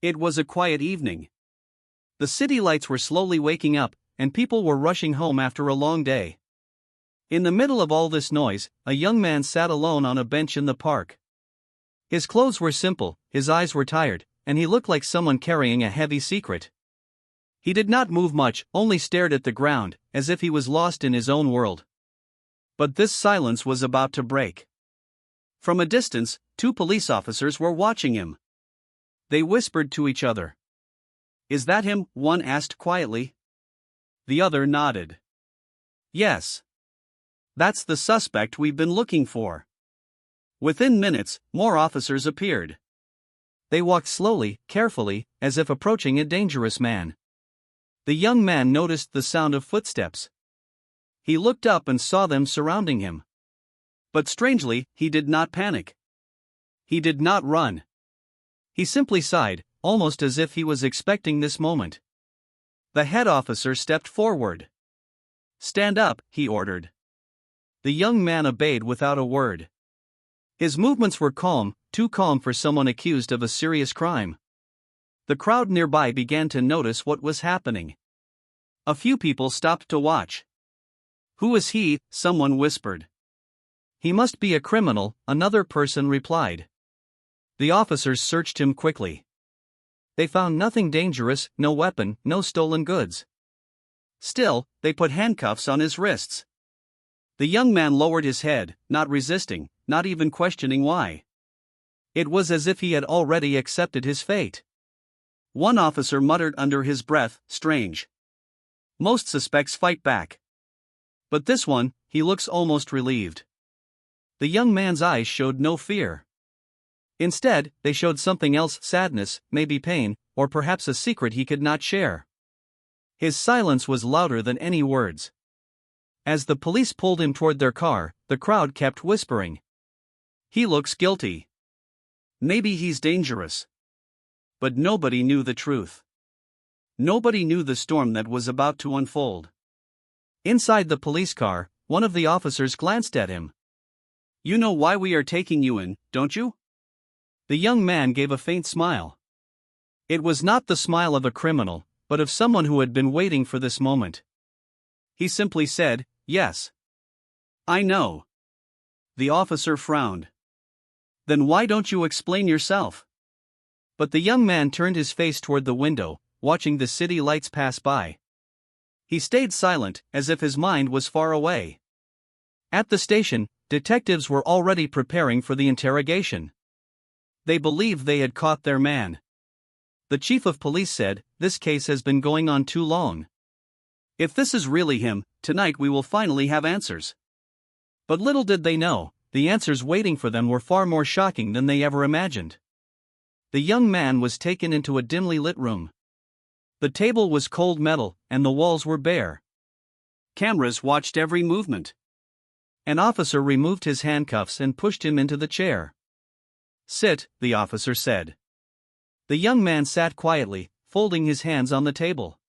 It was a quiet evening. The city lights were slowly waking up, and people were rushing home after a long day. In the middle of all this noise, a young man sat alone on a bench in the park. His clothes were simple, his eyes were tired, and he looked like someone carrying a heavy secret. He did not move much, only stared at the ground, as if he was lost in his own world. But this silence was about to break. From a distance, two police officers were watching him. They whispered to each other. "Is that him?" one asked quietly. The other nodded. "Yes. That's the suspect we've been looking for." Within minutes, more officers appeared. They walked slowly, carefully, as if approaching a dangerous man. The young man noticed the sound of footsteps. He looked up and saw them surrounding him. But strangely, he did not panic. He did not run. He simply sighed, almost as if he was expecting this moment. The head officer stepped forward. "Stand up," he ordered. The young man obeyed without a word. His movements were calm, too calm for someone accused of a serious crime. The crowd nearby began to notice what was happening. A few people stopped to watch. "Who is he?" someone whispered. "He must be a criminal," another person replied. The officers searched him quickly. They found nothing dangerous, no weapon, no stolen goods. Still, they put handcuffs on his wrists. The young man lowered his head, not resisting, not even questioning why. It was as if he had already accepted his fate. One officer muttered under his breath, "Strange. Most suspects fight back. But this one, he looks almost relieved." The young man's eyes showed no fear. Instead, they showed something else: sadness, maybe pain, or perhaps a secret he could not share. His silence was louder than any words. As the police pulled him toward their car, the crowd kept whispering. "He looks guilty. Maybe he's dangerous." But nobody knew the truth. Nobody knew the storm that was about to unfold. Inside the police car, one of the officers glanced at him. "You know why we are taking you in, don't you?" The young man gave a faint smile. It was not the smile of a criminal, but of someone who had been waiting for this moment. He simply said, "Yes. I know." The officer frowned. "Then why don't you explain yourself?" But the young man turned his face toward the window, watching the city lights pass by. He stayed silent, as if his mind was far away. At the station, detectives were already preparing for the interrogation. They believed they had caught their man. The chief of police said, "This case has been going on too long. If this is really him, tonight we will finally have answers." But little did they know, the answers waiting for them were far more shocking than they ever imagined. The young man was taken into a dimly lit room. The table was cold metal, and the walls were bare. Cameras watched every movement. An officer removed his handcuffs and pushed him into the chair. "Sit," the officer said. The young man sat quietly, folding his hands on the table.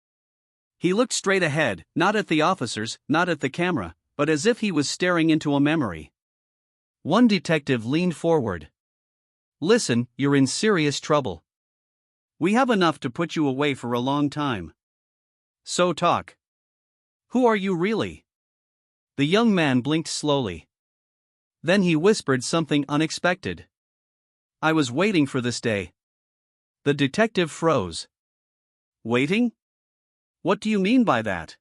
He looked straight ahead, not at the officers, not at the camera, but as if he was staring into a memory. One detective leaned forward. "Listen, you're in serious trouble. We have enough to put you away for a long time. So talk. Who are you really?" The young man blinked slowly. Then he whispered something unexpected. "I was waiting for this day." The detective froze. "Waiting? What do you mean by that?"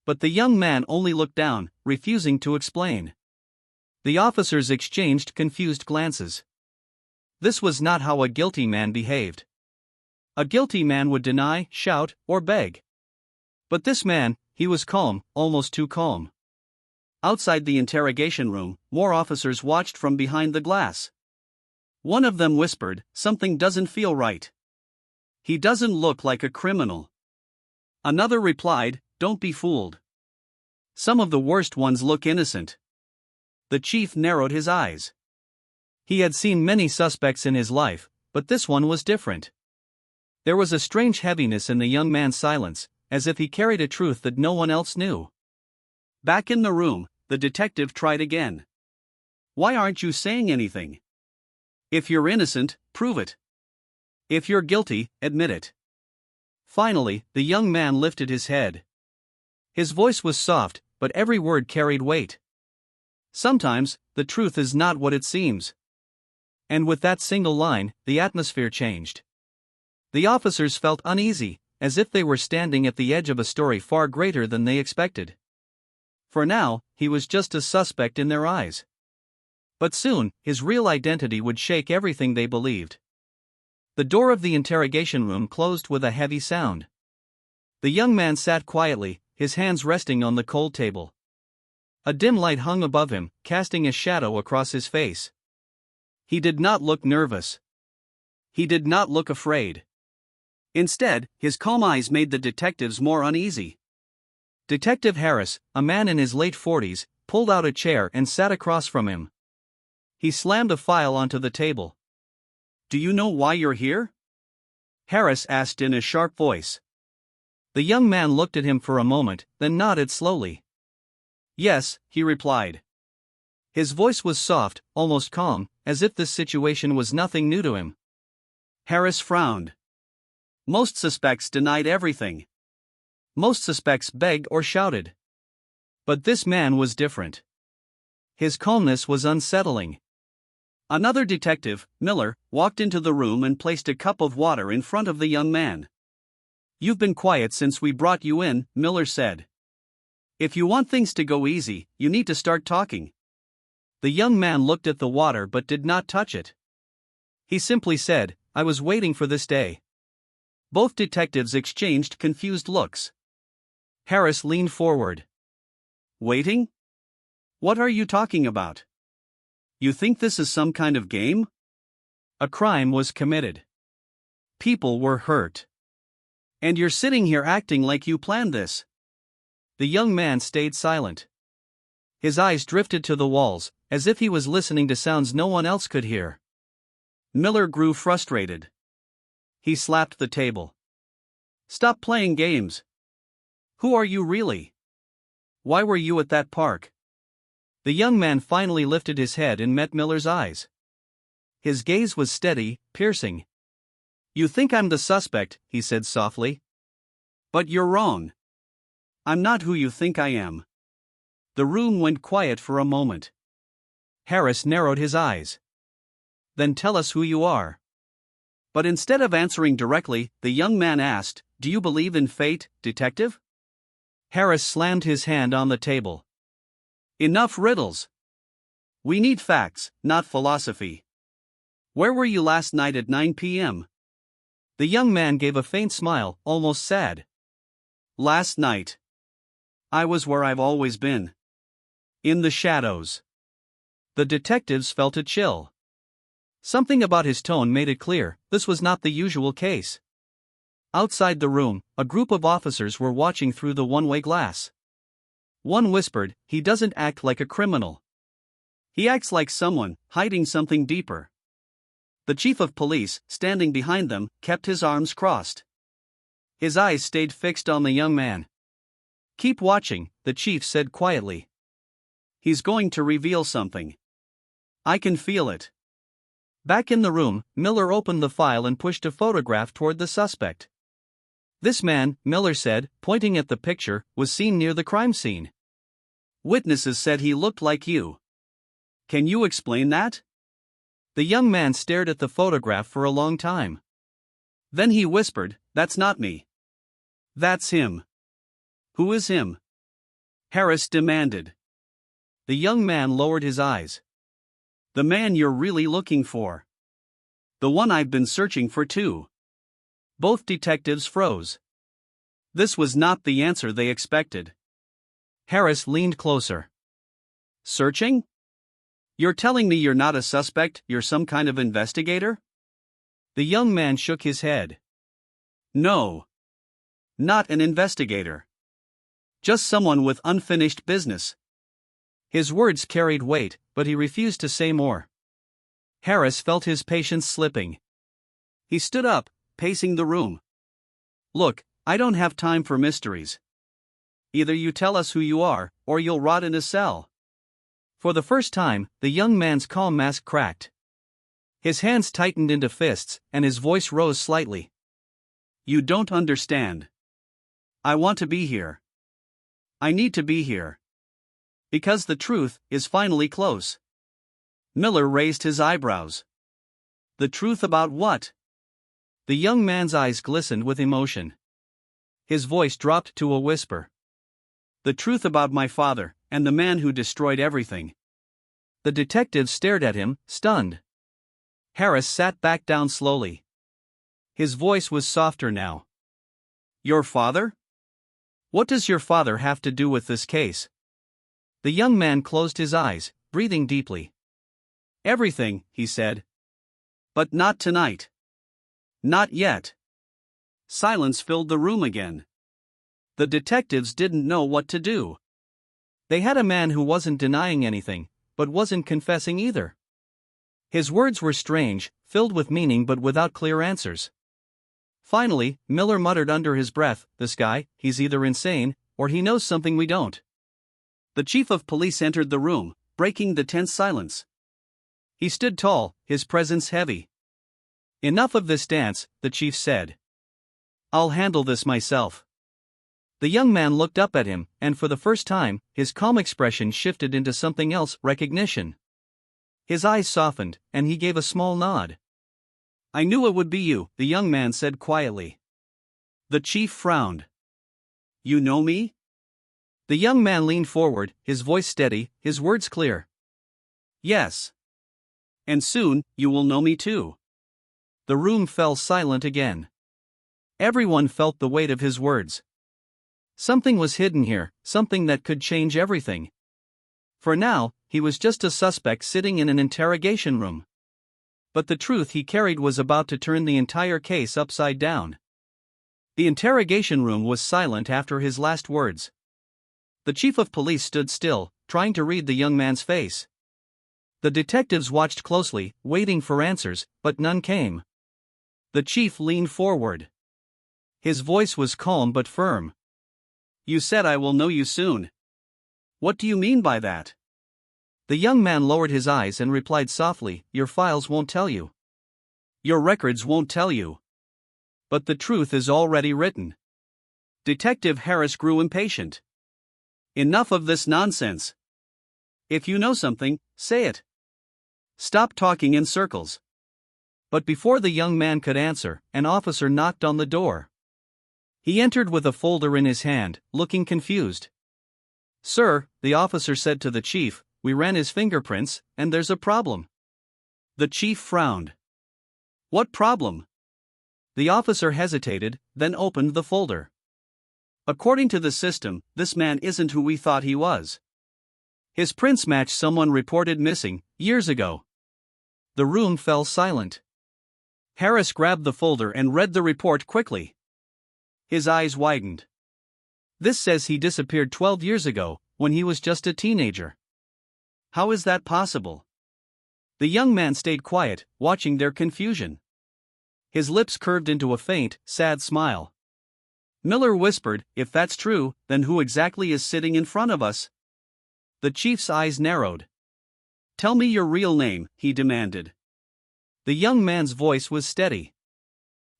But the young man only looked down, refusing to explain. The officers exchanged confused glances. This was not how a guilty man behaved. A guilty man would deny, shout, or beg. But this man, he was calm, almost too calm. Outside the interrogation room, more officers watched from behind the glass. One of them whispered, "Something doesn't feel right. He doesn't look like a criminal." Another replied, "Don't be fooled. Some of the worst ones look innocent." The chief narrowed his eyes. He had seen many suspects in his life, but this one was different. There was a strange heaviness in the young man's silence, as if he carried a truth that no one else knew. Back in the room, the detective tried again. "Why aren't you saying anything? If you're innocent, prove it." If you're guilty, admit it. Finally, the young man lifted his head. His voice was soft, but every word carried weight. Sometimes, the truth is not what it seems. And with that single line, the atmosphere changed. The officers felt uneasy, as if they were standing at the edge of a story far greater than they expected. For now, he was just a suspect in their eyes. But soon, his real identity would shake everything they believed. The door of the interrogation room closed with a heavy sound. The young man sat quietly, his hands resting on the cold table. A dim light hung above him, casting a shadow across his face. He did not look nervous. He did not look afraid. Instead, his calm eyes made the detectives more uneasy. Detective Harris, a man in his late 40s, pulled out a chair and sat across from him. He slammed a file onto the table. "Do you know why you're here?" Harris asked in a sharp voice. The young man looked at him for a moment, then nodded slowly. "Yes," he replied. His voice was soft, almost calm, as if this situation was nothing new to him. Harris frowned. Most suspects denied everything. Most suspects begged or shouted. But this man was different. His calmness was unsettling. Another detective, Miller, walked into the room and placed a cup of water in front of the young man. "You've been quiet since we brought you in," Miller said. "If you want things to go easy, you need to start talking." The young man looked at the water but did not touch it. He simply said, "I was waiting for this day." Both detectives exchanged confused looks. Harris leaned forward. "Waiting? What are you talking about? You think this is some kind of game?" A crime was committed. People were hurt. And you're sitting here acting like you planned this. The young man stayed silent. His eyes drifted to the walls, as if he was listening to sounds no one else could hear. Miller grew frustrated. He slapped the table. "Stop playing games. Who are you really? Why were you at that park?" The young man finally lifted his head and met Miller's eyes. His gaze was steady, piercing. "You think I'm the suspect," he said softly. "But you're wrong. I'm not who you think I am." The room went quiet for a moment. Harris narrowed his eyes. "Then tell us who you are." But instead of answering directly, the young man asked, "Do you believe in fate, detective?" Harris slammed his hand on the table. "Enough riddles. We need facts, not philosophy. Where were you last night at 9 p.m.? The young man gave a faint smile, almost sad. "Last night. I was where I've always been. In the shadows." The detectives felt a chill. Something about his tone made it clear, this was not the usual case. Outside the room, a group of officers were watching through the one-way glass. One whispered, "He doesn't act like a criminal. He acts like someone, hiding something deeper." The chief of police, standing behind them, kept his arms crossed. His eyes stayed fixed on the young man. "Keep watching," the chief said quietly. "He's going to reveal something. I can feel it." Back in the room, Miller opened the file and pushed a photograph toward the suspect. "This man," Miller said, pointing at the picture, "was seen near the crime scene. Witnesses said he looked like you. Can you explain that?" The young man stared at the photograph for a long time. Then he whispered, "That's not me. That's him." "Who is him?" Harris demanded. The young man lowered his eyes. "The man you're really looking for. The one I've been searching for too." Both detectives froze. This was not the answer they expected. Harris leaned closer. "Searching? You're telling me you're not a suspect, you're some kind of investigator?" The young man shook his head. "No. Not an investigator. Just someone with unfinished business." His words carried weight, but he refused to say more. Harris felt his patience slipping. He stood up, pacing the room. "Look, I don't have time for mysteries. Either you tell us who you are, or you'll rot in a cell." For the first time, the young man's calm mask cracked. His hands tightened into fists, and his voice rose slightly. You don't understand. I want to be here. I need to be here. Because the truth is finally close. Miller raised his eyebrows. The truth about what? The young man's eyes glistened with emotion. His voice dropped to a whisper. The truth about my father, and the man who destroyed everything. The detective stared at him, stunned. Harris sat back down slowly. His voice was softer now. Your father? What does your father have to do with this case? The young man closed his eyes, breathing deeply. Everything, he said. But not tonight. Not yet. Silence filled the room again. The detectives didn't know what to do. They had a man who wasn't denying anything, but wasn't confessing either. His words were strange, filled with meaning but without clear answers. Finally, Miller muttered under his breath, "This guy, he's either insane, or he knows something we don't." The chief of police entered the room, breaking the tense silence. He stood tall, his presence heavy. Enough of this dance, the chief said. I'll handle this myself. The young man looked up at him, and for the first time, his calm expression shifted into something else, recognition. His eyes softened, and he gave a small nod. I knew it would be you, the young man said quietly. The chief frowned. You know me? The young man leaned forward, his voice steady, his words clear. Yes. And soon, you will know me too. The room fell silent again. Everyone felt the weight of his words. Something was hidden here, something that could change everything. For now, he was just a suspect sitting in an interrogation room. But the truth he carried was about to turn the entire case upside down. The interrogation room was silent after his last words. The chief of police stood still, trying to read the young man's face. The detectives watched closely, waiting for answers, but none came. The chief leaned forward. His voice was calm but firm. You said I will know you soon. What do you mean by that? The young man lowered his eyes and replied softly, Your files won't tell you. Your records won't tell you. But the truth is already written. Detective Harris grew impatient. Enough of this nonsense. If you know something, say it. Stop talking in circles. But before the young man could answer, an officer knocked on the door. He entered with a folder in his hand, looking confused. Sir, the officer said to the chief, we ran his fingerprints, and there's a problem. The chief frowned. What problem? The officer hesitated, then opened the folder. According to the system, this man isn't who we thought he was. His prints match someone reported missing, years ago. The room fell silent. Harris grabbed the folder and read the report quickly. His eyes widened. This says he disappeared 12 years ago, when he was just a teenager. How is that possible? The young man stayed quiet, watching their confusion. His lips curved into a faint, sad smile. Miller whispered, If that's true, then who exactly is sitting in front of us? The chief's eyes narrowed. Tell me your real name, he demanded. The young man's voice was steady.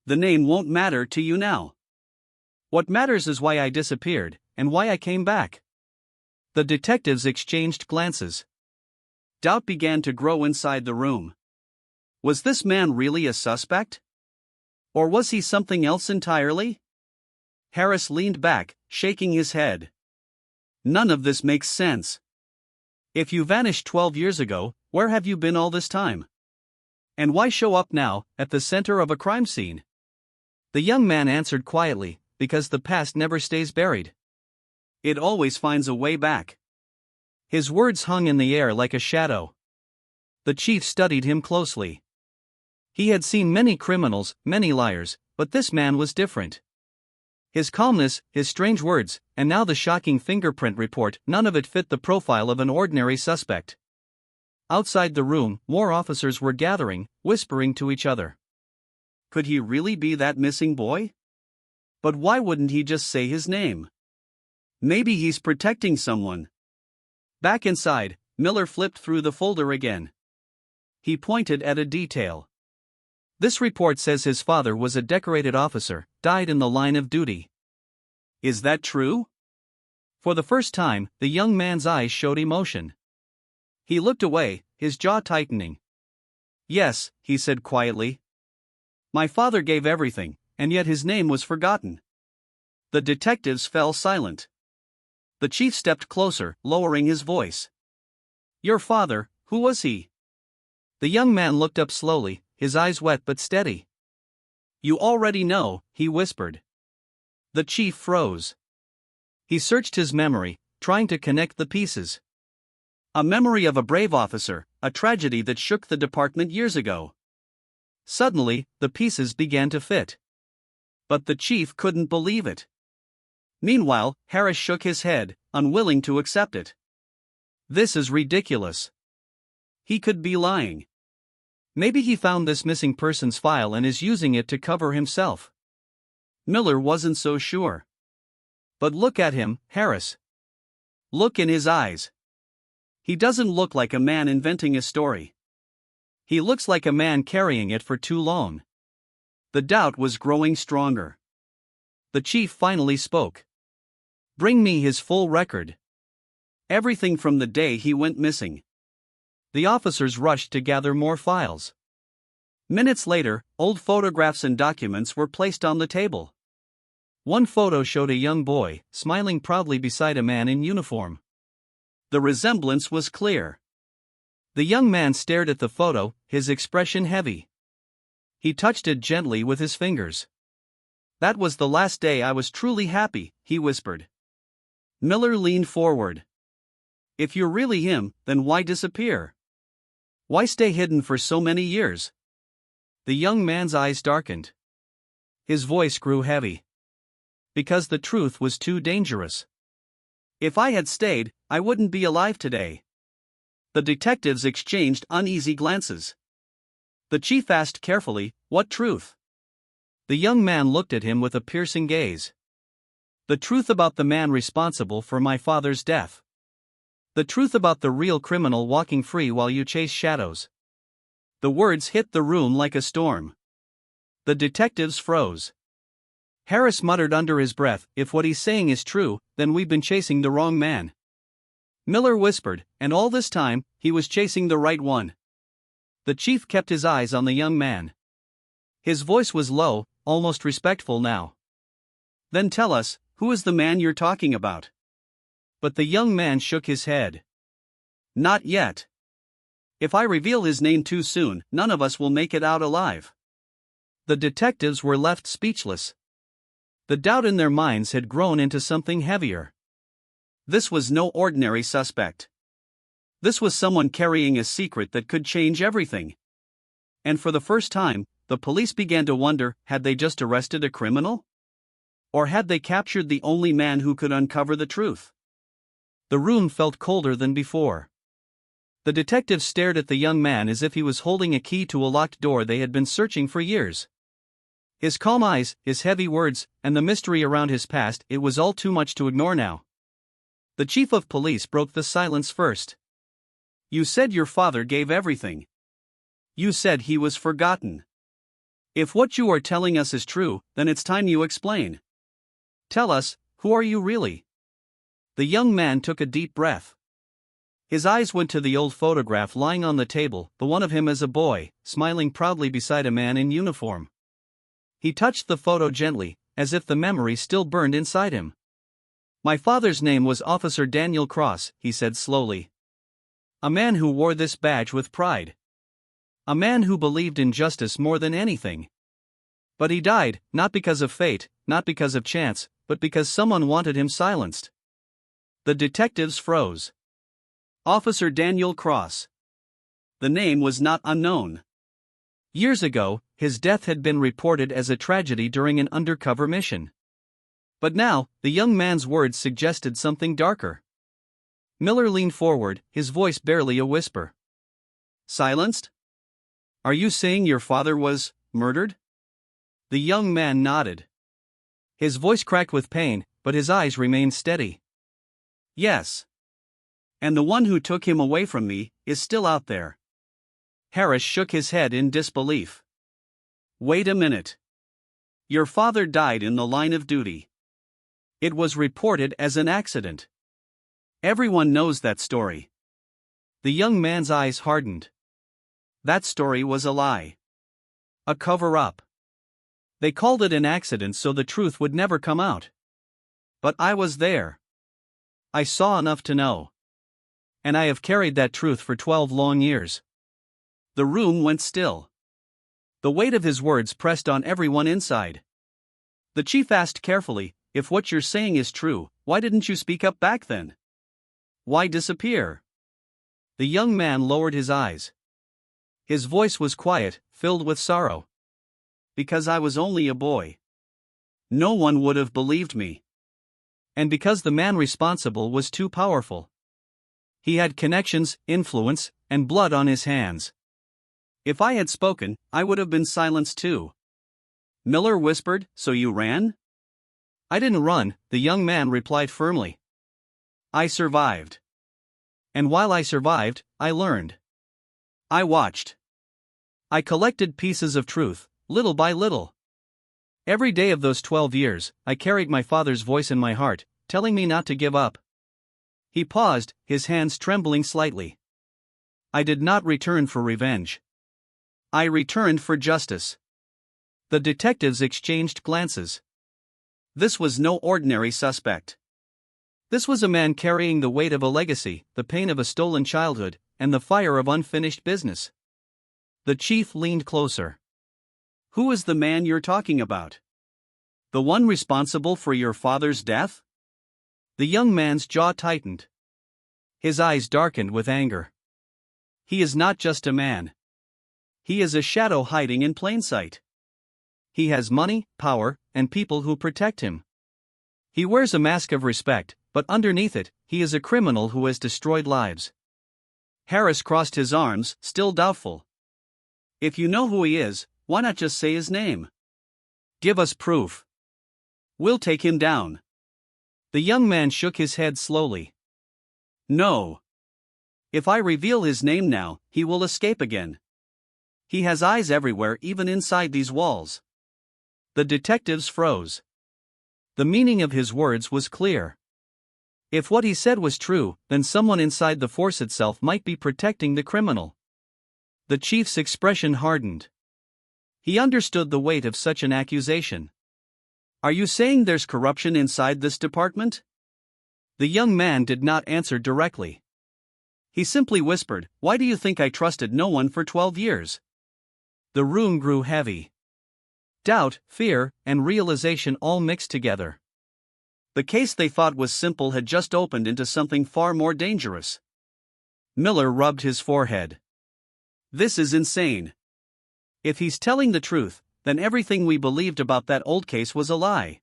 The name won't matter to you now. What matters is why I disappeared, and why I came back. The detectives exchanged glances. Doubt began to grow inside the room. Was this man really a suspect? Or was he something else entirely? Harris leaned back, shaking his head. None of this makes sense. If you vanished 12 years ago, where have you been all this time? And why show up now, at the center of a crime scene? The young man answered quietly, Because the past never stays buried. It always finds a way back. His words hung in the air like a shadow. The chief studied him closely. He had seen many criminals, many liars, but this man was different. His calmness, his strange words, and now the shocking fingerprint report, none of it fit the profile of an ordinary suspect. Outside the room, more officers were gathering, whispering to each other. Could he really be that missing boy? But why wouldn't he just say his name? Maybe he's protecting someone. Back inside, Miller flipped through the folder again. He pointed at a detail. This report says his father was a decorated officer, died in the line of duty. Is that true? For the first time, the young man's eyes showed emotion. He looked away, his jaw tightening. Yes, he said quietly. My father gave everything, and yet his name was forgotten. The detectives fell silent. The chief stepped closer, lowering his voice. Your father, who was he? The young man looked up slowly, his eyes wet but steady. You already know, he whispered. The chief froze. He searched his memory, trying to connect the pieces. A memory of a brave officer, a tragedy that shook the department years ago. Suddenly, the pieces began to fit. But the chief couldn't believe it. Meanwhile, Harris shook his head, unwilling to accept it. This is ridiculous. He could be lying. Maybe he found this missing persons file and is using it to cover himself. Miller wasn't so sure. But look at him, Harris. Look in his eyes. He doesn't look like a man inventing a story. He looks like a man carrying it for too long. The doubt was growing stronger. The chief finally spoke. Bring me his full record. Everything from the day he went missing. The officers rushed to gather more files. Minutes later, old photographs and documents were placed on the table. One photo showed a young boy, smiling proudly beside a man in uniform. The resemblance was clear. The young man stared at the photo, his expression heavy. He touched it gently with his fingers. That was the last day I was truly happy, he whispered. Miller leaned forward. If you're really him, then why disappear? Why stay hidden for so many years? The young man's eyes darkened. His voice grew heavy. Because the truth was too dangerous. If I had stayed, I wouldn't be alive today. The detectives exchanged uneasy glances. The chief asked carefully, what truth? The young man looked at him with a piercing gaze. The truth about the man responsible for my father's death. The truth about the real criminal walking free while you chase shadows. The words hit the room like a storm. The detectives froze. Harris muttered under his breath, if what he's saying is true, then we've been chasing the wrong man. Miller whispered, and all this time, he was chasing the right one. The chief kept his eyes on the young man. His voice was low, almost respectful now. Then tell us, who is the man you're talking about? But the young man shook his head. Not yet. If I reveal his name too soon, none of us will make it out alive. The detectives were left speechless. The doubt in their minds had grown into something heavier. This was no ordinary suspect. This was someone carrying a secret that could change everything. And for the first time, the police began to wonder, had they just arrested a criminal? Or had they captured the only man who could uncover the truth? The room felt colder than before. The detectives stared at the young man as if he was holding a key to a locked door they had been searching for years. His calm eyes, his heavy words, and the mystery around his past, it was all too much to ignore now. The chief of police broke the silence first. You said your father gave everything. You said he was forgotten. If what you are telling us is true, then it's time you explain. Tell us, who are you really? The young man took a deep breath. His eyes went to the old photograph lying on the table, the one of him as a boy, smiling proudly beside a man in uniform. He touched the photo gently, as if the memory still burned inside him. My father's name was Officer Daniel Cross, he said slowly. A man who wore this badge with pride. A man who believed in justice more than anything. But he died, not because of fate, not because of chance, but because someone wanted him silenced. The detectives froze. Officer Daniel Cross. The name was not unknown. Years ago, his death had been reported as a tragedy during an undercover mission. But now, the young man's words suggested something darker. Miller leaned forward, his voice barely a whisper. Silenced? Are you saying your father was murdered? The young man nodded. His voice cracked with pain, but his eyes remained steady. Yes. And the one who took him away from me is still out there. Harris shook his head in disbelief. Wait a minute. Your father died in the line of duty. It was reported as an accident. Everyone knows that story. The young man's eyes hardened. That story was a lie. A cover-up. They called it an accident so the truth would never come out. But I was there. I saw enough to know. And I have carried that truth for 12 long years. The room went still. The weight of his words pressed on everyone inside. The chief asked carefully, if what you're saying is true, why didn't you speak up back then? Why disappear? The young man lowered his eyes. His voice was quiet, filled with sorrow. Because I was only a boy. No one would have believed me. And because the man responsible was too powerful. He had connections, influence, and blood on his hands. If I had spoken, I would have been silenced too. Miller whispered, so you ran? I didn't run, the young man replied firmly. I survived. And while I survived, I learned. I watched. I collected pieces of truth, little by little. Every day of those 12 years, I carried my father's voice in my heart, telling me not to give up. He paused, his hands trembling slightly. I did not return for revenge. I returned for justice. The detectives exchanged glances. This was no ordinary suspect. This was a man carrying the weight of a legacy, the pain of a stolen childhood, and the fire of unfinished business. The chief leaned closer. Who is the man you're talking about? The one responsible for your father's death? The young man's jaw tightened. His eyes darkened with anger. He is not just a man. He is a shadow hiding in plain sight. He has money, power, and people who protect him. He wears a mask of respect, but underneath it, he is a criminal who has destroyed lives. Harris crossed his arms, still doubtful. If you know who he is, why not just say his name? Give us proof. We'll take him down. The young man shook his head slowly. No. If I reveal his name now, he will escape again. He has eyes everywhere, even inside these walls. The detectives froze. The meaning of his words was clear. If what he said was true, then someone inside the force itself might be protecting the criminal. The chief's expression hardened. He understood the weight of such an accusation. Are you saying there's corruption inside this department? The young man did not answer directly. He simply whispered, why do you think I trusted no one for 12 years? The room grew heavy. Doubt, fear, and realization all mixed together. The case they thought was simple had just opened into something far more dangerous. Miller rubbed his forehead. This is insane. If he's telling the truth, then everything we believed about that old case was a lie.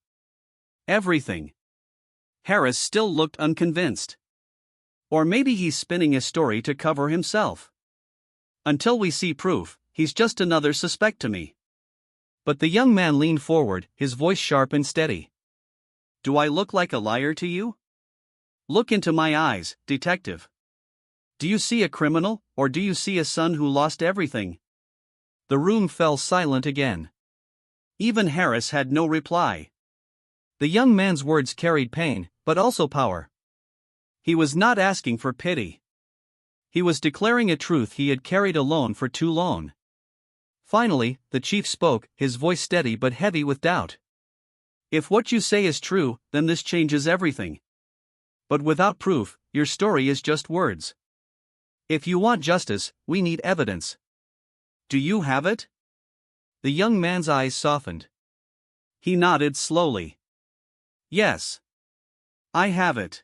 Everything. Harris still looked unconvinced. Or maybe he's spinning a story to cover himself. Until we see proof, he's just another suspect to me. But the young man leaned forward, his voice sharp and steady. Do I look like a liar to you? Look into my eyes, detective. Do you see a criminal, or do you see a son who lost everything? The room fell silent again. Even Harris had no reply. The young man's words carried pain, but also power. He was not asking for pity. He was declaring a truth he had carried alone for too long. Finally, the chief spoke, his voice steady but heavy with doubt. If what you say is true, then this changes everything. But without proof, your story is just words. If you want justice, we need evidence. Do you have it? The young man's eyes softened. He nodded slowly. Yes. I have it.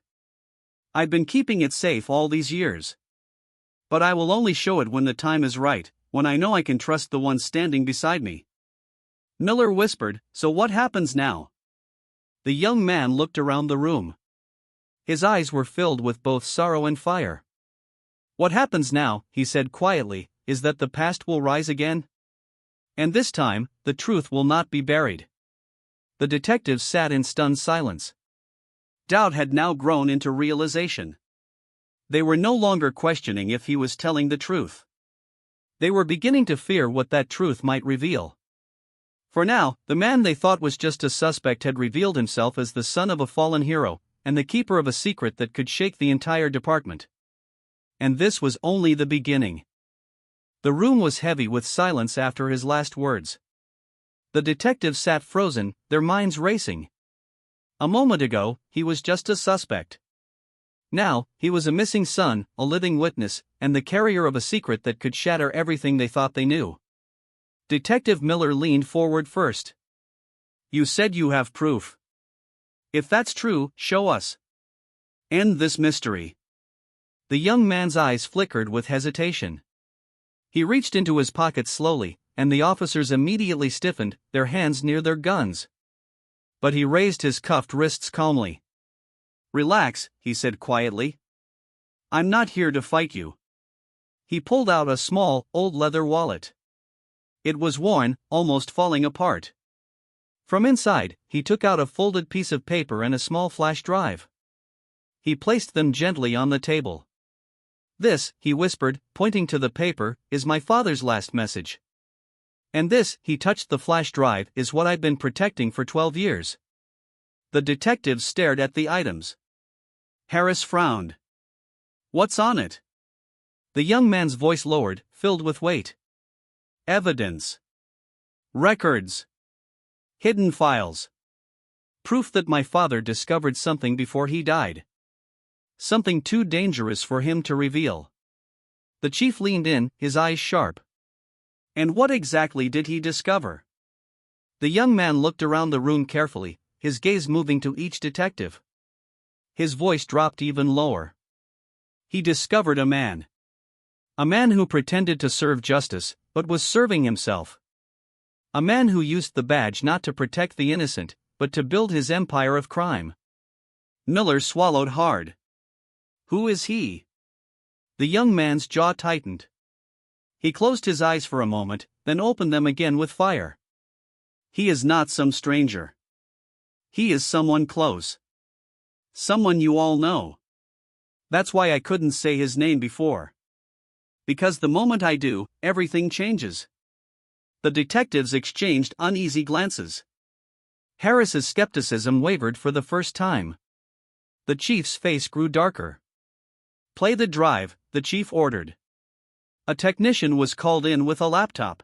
I've been keeping it safe all these years. But I will only show it when the time is right, when I know I can trust the one standing beside me. Miller whispered, so what happens now? The young man looked around the room. His eyes were filled with both sorrow and fire. What happens now, he said quietly, is that the past will rise again. And this time, the truth will not be buried. The detectives sat in stunned silence. Doubt had now grown into realization. They were no longer questioning if he was telling the truth. They were beginning to fear what that truth might reveal. For now, the man they thought was just a suspect had revealed himself as the son of a fallen hero, and the keeper of a secret that could shake the entire department. And this was only the beginning. The room was heavy with silence after his last words. The detectives sat frozen, their minds racing. A moment ago, he was just a suspect. Now, he was a missing son, a living witness, and the carrier of a secret that could shatter everything they thought they knew. Detective Miller leaned forward first. "You said you have proof. If that's true, show us. End this mystery." The young man's eyes flickered with hesitation. He reached into his pocket slowly, and the officers immediately stiffened, their hands near their guns. But he raised his cuffed wrists calmly. "Relax," he said quietly. "I'm not here to fight you." He pulled out a small, old leather wallet. It was worn, almost falling apart. From inside, he took out a folded piece of paper and a small flash drive. He placed them gently on the table. "This," he whispered, pointing to the paper, "is my father's last message. And this," he touched the flash drive, "is what I've been protecting for 12 years. The detectives stared at the items. Harris frowned. "What's on it?" The young man's voice lowered, filled with weight. "Evidence. Records. Hidden files. Proof that my father discovered something before he died. Something too dangerous for him to reveal." The chief leaned in, his eyes sharp. "And what exactly did he discover?" The young man looked around the room carefully, his gaze moving to each detective. His voice dropped even lower. "He discovered a man. A man who pretended to serve justice, but was serving himself. A man who used the badge not to protect the innocent, but to build his empire of crime." Miller swallowed hard. "Who is he?" The young man's jaw tightened. He closed his eyes for a moment, then opened them again with fire. "He is not some stranger. He is someone close. Someone you all know. That's why I couldn't say his name before. Because the moment I do, everything changes." The detectives exchanged uneasy glances. Harris's skepticism wavered for the first time. The chief's face grew darker. "Play the drive," the chief ordered. A technician was called in with a laptop.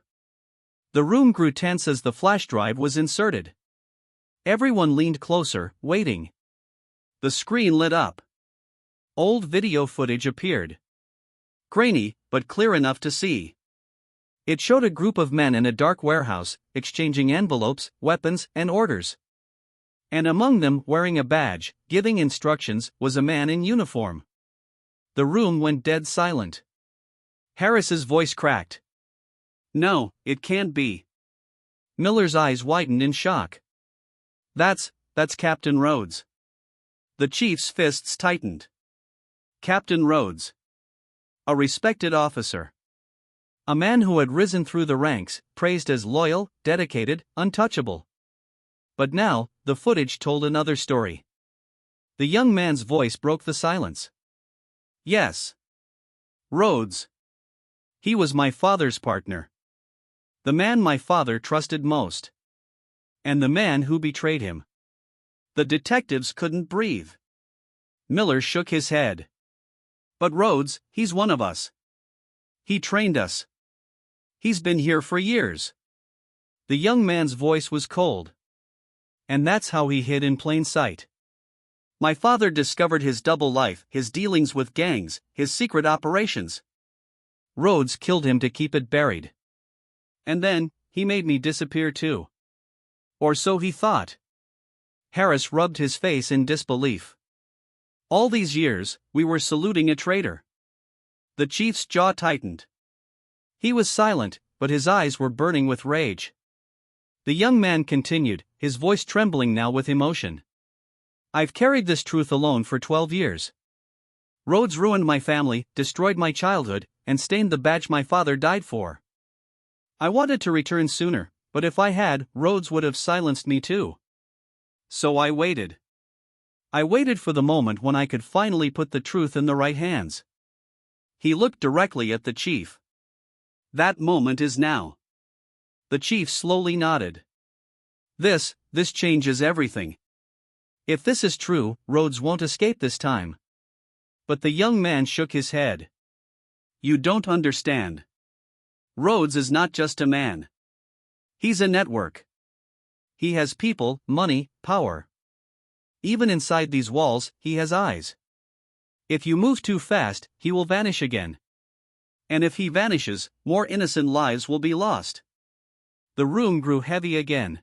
The room grew tense as the flash drive was inserted. Everyone leaned closer, waiting. The screen lit up. Old video footage appeared. Grainy, but clear enough to see. It showed a group of men in a dark warehouse, exchanging envelopes, weapons, and orders. And among them, wearing a badge, giving instructions, was a man in uniform. The room went dead silent. Harris's voice cracked. "No, it can't be." Miller's eyes widened in shock. That's Captain Rhodes." The chief's fists tightened. Captain Rhodes. A respected officer. A man who had risen through the ranks, praised as loyal, dedicated, untouchable. But now, the footage told another story. The young man's voice broke the silence. "Yes. Rhodes. He was my father's partner. The man my father trusted most. And the man who betrayed him." The detectives couldn't breathe. Miller shook his head. "But Rhodes, he's one of us. He trained us. He's been here for years." The young man's voice was cold. "And that's how he hid in plain sight. My father discovered his double life, his dealings with gangs, his secret operations. Rhodes killed him to keep it buried. And then, he made me disappear too. Or so he thought." Harris rubbed his face in disbelief. "All these years, we were saluting a traitor." The chief's jaw tightened. He was silent, but his eyes were burning with rage. The young man continued, his voice trembling now with emotion. "I've carried this truth alone for 12 years. Rhodes ruined my family, destroyed my childhood, and stained the badge my father died for. I wanted to return sooner, but if I had, Rhodes would have silenced me too. So I waited. I waited for the moment when I could finally put the truth in the right hands." He looked directly at the chief. That moment is now. The chief slowly nodded. This changes everything. If this is true, Rhodes won't escape this time. But the young man shook his head. You don't understand. Rhodes is not just a man. He's a network. He has people, money, power. Even inside these walls, he has eyes. If you move too fast, he will vanish again. And if he vanishes, more innocent lives will be lost. The room grew heavy again.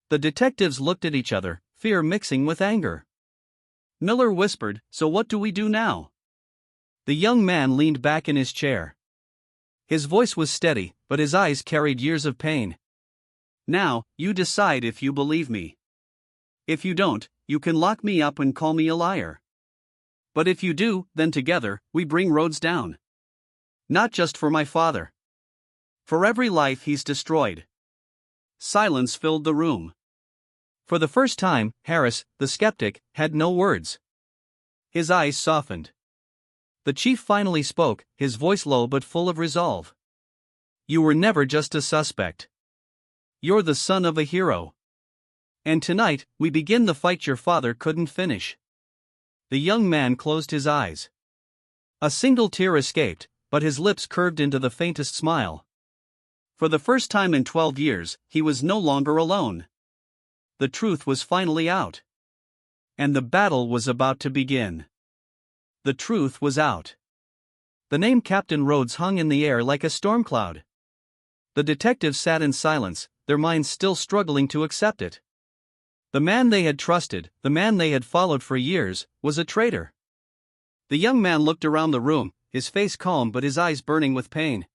The detectives looked at each other, fear mixing with anger. Miller whispered, "So what do we do now?" The young man leaned back in his chair. His voice was steady, but his eyes carried years of pain. Now, you decide if you believe me. If you don't, you can lock me up and call me a liar. But if you do, then together, we bring Rhodes down. Not just for my father. For every life he's destroyed. Silence filled the room. For the first time, Harris, the skeptic, had no words. His eyes softened. The chief finally spoke, his voice low but full of resolve. You were never just a suspect. You're the son of a hero. And tonight, we begin the fight your father couldn't finish. The young man closed his eyes. A single tear escaped, but his lips curved into the faintest smile. For the first time in 12 years, he was no longer alone. The truth was finally out. And the battle was about to begin. The truth was out. The name Captain Rhodes hung in the air like a storm cloud. The detectives sat in silence, their minds still struggling to accept it. The man they had trusted, the man they had followed for years, was a traitor. The young man looked around the room, his face calm but his eyes burning with pain.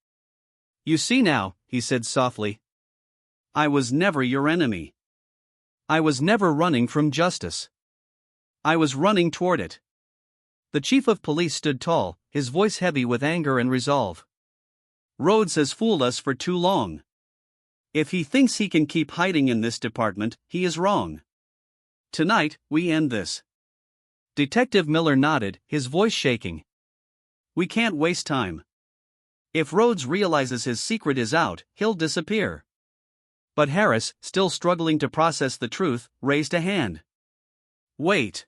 You see now, he said softly. I was never your enemy. I was never running from justice. I was running toward it. The chief of police stood tall, his voice heavy with anger and resolve. Rhodes has fooled us for too long. If he thinks he can keep hiding in this department, he is wrong. Tonight, we end this. Detective Miller nodded, his voice shaking. We can't waste time. If Rhodes realizes his secret is out, he'll disappear. But Harris, still struggling to process the truth, raised a hand. Wait.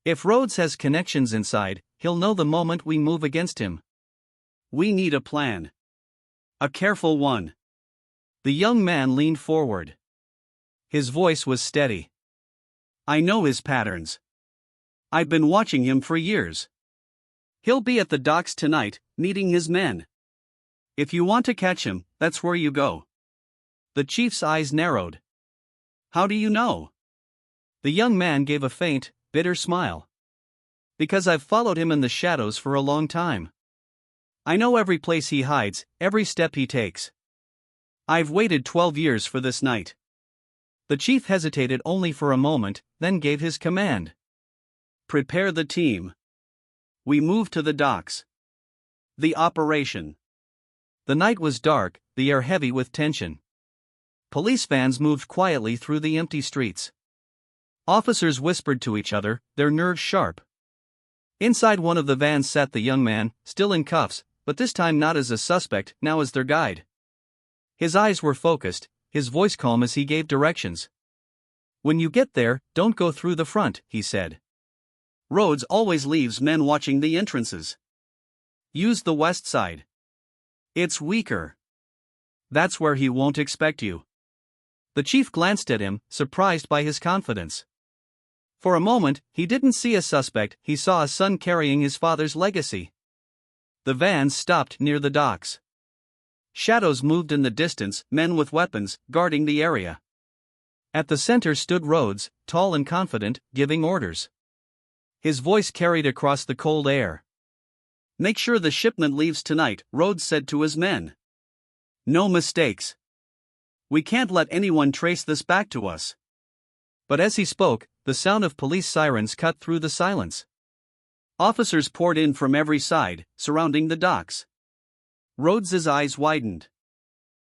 If Rhodes has connections inside, he'll know the moment we move against him. We need a plan. A careful one. The young man leaned forward. His voice was steady. I know his patterns. I've been watching him for years. He'll be at the docks tonight, meeting his men. If you want to catch him, that's where you go. The chief's eyes narrowed. How do you know? The young man gave a faint, bitter smile. Because I've followed him in the shadows for a long time. I know every place he hides, every step he takes. I've waited 12 years for this night. The chief hesitated only for a moment, then gave his command. Prepare the team. We move to the docks. The operation. The night was dark, the air heavy with tension. Police vans moved quietly through the empty streets. Officers whispered to each other, their nerves sharp. Inside one of the vans sat the young man, still in cuffs, but this time not as a suspect, now as their guide. His eyes were focused, his voice calm as he gave directions. When you get there, don't go through the front, he said. Rhodes always leaves men watching the entrances. Use the west side. It's weaker. That's where he won't expect you. The chief glanced at him, surprised by his confidence. For a moment, he didn't see a suspect, he saw a son carrying his father's legacy. The vans stopped near the docks. Shadows moved in the distance, men with weapons, guarding the area. At the center stood Rhodes, tall and confident, giving orders. His voice carried across the cold air. Make sure the shipment leaves tonight, Rhodes said to his men. No mistakes. We can't let anyone trace this back to us. But as he spoke, the sound of police sirens cut through the silence. Officers poured in from every side, surrounding the docks. Rhodes's eyes widened.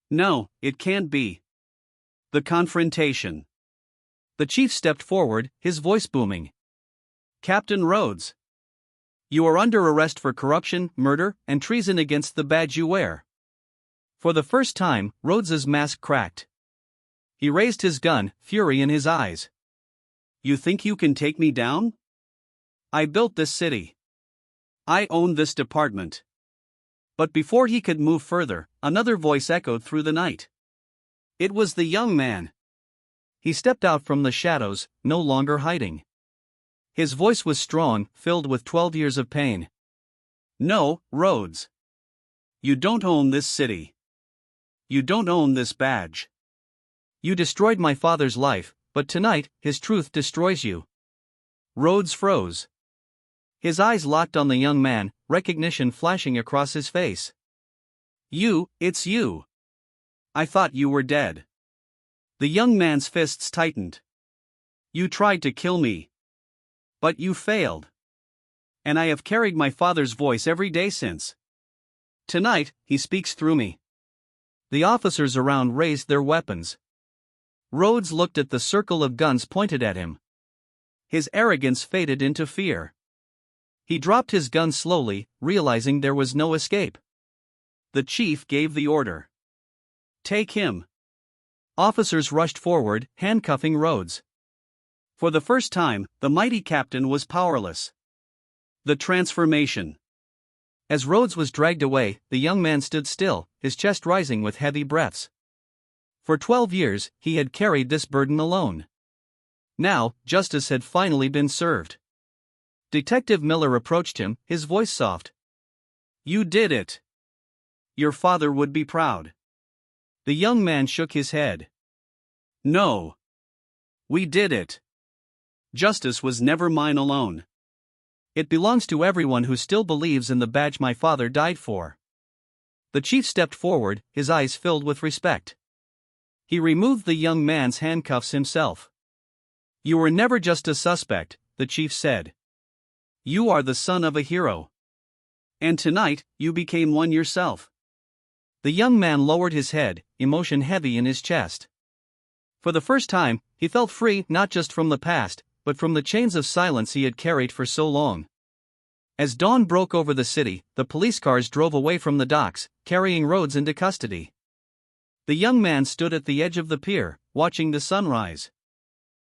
No, it can't be. The confrontation. The chief stepped forward, his voice booming. Captain Rhodes. You are under arrest for corruption, murder, and treason against the badge you wear. For the first time, Rhodes's mask cracked. He raised his gun, fury in his eyes. You think you can take me down? I built this city. I own this department. But before he could move further, another voice echoed through the night. It was the young man. He stepped out from the shadows, no longer hiding. His voice was strong, filled with 12 years of pain. No, Rhodes. You don't own this city. You don't own this badge. You destroyed my father's life, but tonight, his truth destroys you. Rhodes froze. His eyes locked on the young man, recognition flashing across his face. It's you. I thought you were dead. The young man's fists tightened. You tried to kill me. But you failed. And I have carried my father's voice every day since. Tonight, he speaks through me. The officers around raised their weapons. Rhodes looked at the circle of guns pointed at him. His arrogance faded into fear. He dropped his gun slowly, realizing there was no escape. The chief gave the order. Take him. Officers rushed forward, handcuffing Rhodes. For the first time, the mighty captain was powerless. The transformation. As Rhodes was dragged away, the young man stood still, his chest rising with heavy breaths. For 12 years, he had carried this burden alone. Now, justice had finally been served. Detective Miller approached him, his voice soft. You did it. Your father would be proud. The young man shook his head. No. We did it. Justice was never mine alone. It belongs to everyone who still believes in the badge my father died for. The chief stepped forward, his eyes filled with respect. He removed the young man's handcuffs himself. You were never just a suspect, the chief said. You are the son of a hero. And tonight, you became one yourself. The young man lowered his head, emotion heavy in his chest. For the first time, he felt free not just from the past, but from the chains of silence he had carried for so long. As dawn broke over the city, the police cars drove away from the docks, carrying Rhodes into custody. The young man stood at the edge of the pier, watching the sunrise.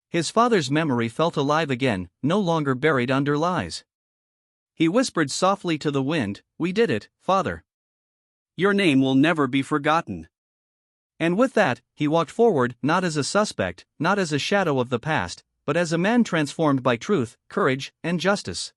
His father's memory felt alive again, no longer buried under lies. He whispered softly to the wind, We did it, Father. Your name will never be forgotten. And with that, he walked forward, not as a suspect, not as a shadow of the past, but as a man transformed by truth, courage, and justice.